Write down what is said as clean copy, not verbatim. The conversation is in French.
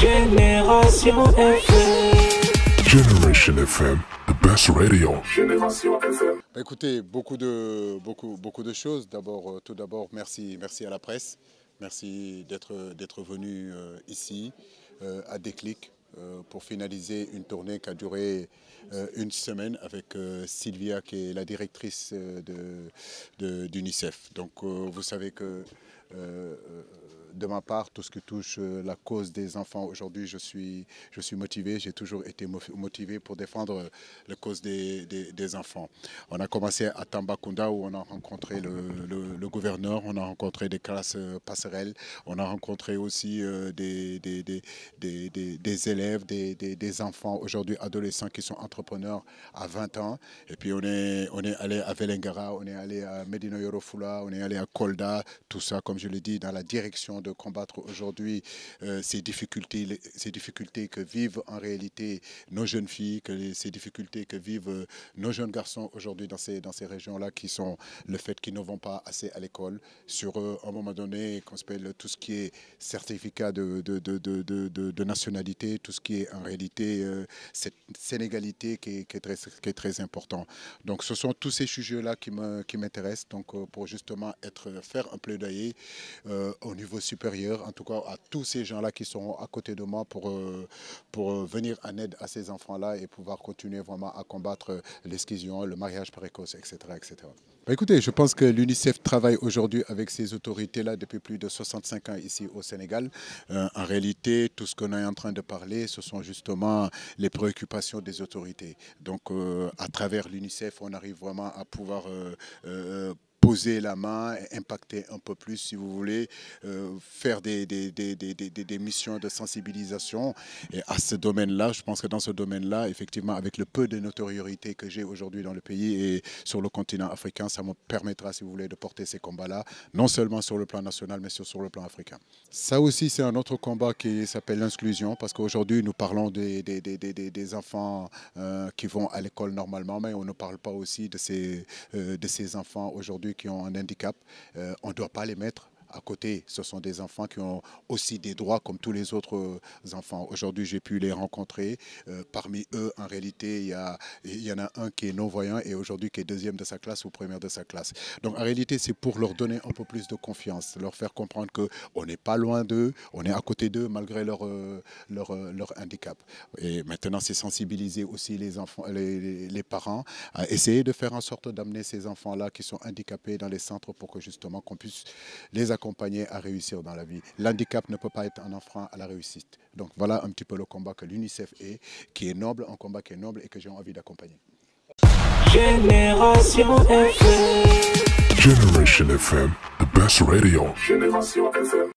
Génération FM. Generation FM, the best radio. Génération FM. Écoutez, beaucoup de choses. Tout d'abord, merci à la presse. Merci d'être venu ici à Déclic pour finaliser une tournée qui a duré une semaine avec Sylvia, qui est la directrice d'UNICEF. Donc vous savez que de ma part, tout ce qui touche la cause des enfants, aujourd'hui je suis motivé, j'ai toujours été motivé pour défendre la cause des enfants. On a commencé à Tambacounda où on a rencontré le gouverneur, on a rencontré des classes passerelles, on a rencontré aussi des élèves, des enfants aujourd'hui adolescents qui sont entrepreneurs à 20 ans. Et puis on est allé à Vélingara, on est allé à Médina Yoro Fula, on est allé à Kolda, tout ça comme je l'ai dit dans la direction de combattre aujourd'hui ces difficultés que vivent en réalité nos jeunes filles, ces difficultés que vivent nos jeunes garçons aujourd'hui dans ces régions-là, qui sont le fait qu'ils ne vont pas assez à l'école, sur un moment donné qu'on s'appelle tout ce qui est certificat de nationalité, tout ce qui est en réalité cette sénégalité qui est très important. Donc ce sont tous ces sujets-là qui m'intéressent, donc pour justement faire un plaidoyer au niveau supérieur, en tout cas à tous ces gens-là qui sont à côté de moi pour venir en aide à ces enfants-là et pouvoir continuer vraiment à combattre l'exclusion, le mariage précoce, etc. etc. Écoutez, je pense que l'UNICEF travaille aujourd'hui avec ces autorités-là depuis plus de 65 ans ici au Sénégal. En réalité, tout ce qu'on est en train de parler, ce sont justement les préoccupations des autorités. Donc, à travers l'UNICEF, on arrive vraiment à pouvoir poser la main et impacter un peu plus, si vous voulez, faire des missions de sensibilisation. Et à ce domaine-là, je pense que dans ce domaine-là, effectivement, avec le peu de notoriété que j'ai aujourd'hui dans le pays et sur le continent africain, ça me permettra, si vous voulez, de porter ces combats-là, non seulement sur le plan national, mais sur le plan africain. Ça aussi, c'est un autre combat qui s'appelle l'inclusion, parce qu'aujourd'hui, nous parlons des enfants qui vont à l'école normalement, mais on ne parle pas aussi de ces enfants aujourd'hui qui ont un handicap. On ne doit pas les mettre à côté. Ce sont des enfants qui ont aussi des droits comme tous les autres enfants. Aujourd'hui, j'ai pu les rencontrer. Parmi eux, en réalité, il y en a un qui est non-voyant et aujourd'hui qui est deuxième de sa classe ou première de sa classe. Donc, en réalité, c'est pour leur donner un peu plus de confiance, leur faire comprendre qu'on n'est pas loin d'eux, on est à côté d'eux malgré leur handicap. Et maintenant, c'est sensibiliser aussi les enfants, les parents à essayer de faire en sorte d'amener ces enfants-là qui sont handicapés dans les centres pour que justement qu'on puisse les accompagner à réussir dans la vie. L'handicap ne peut pas être un frein à la réussite. Donc voilà un petit peu le combat que l'UNICEF qui est noble, un combat qui est noble et que j'ai envie d'accompagner. Génération FM. Generation FM, the best radio. Génération FM.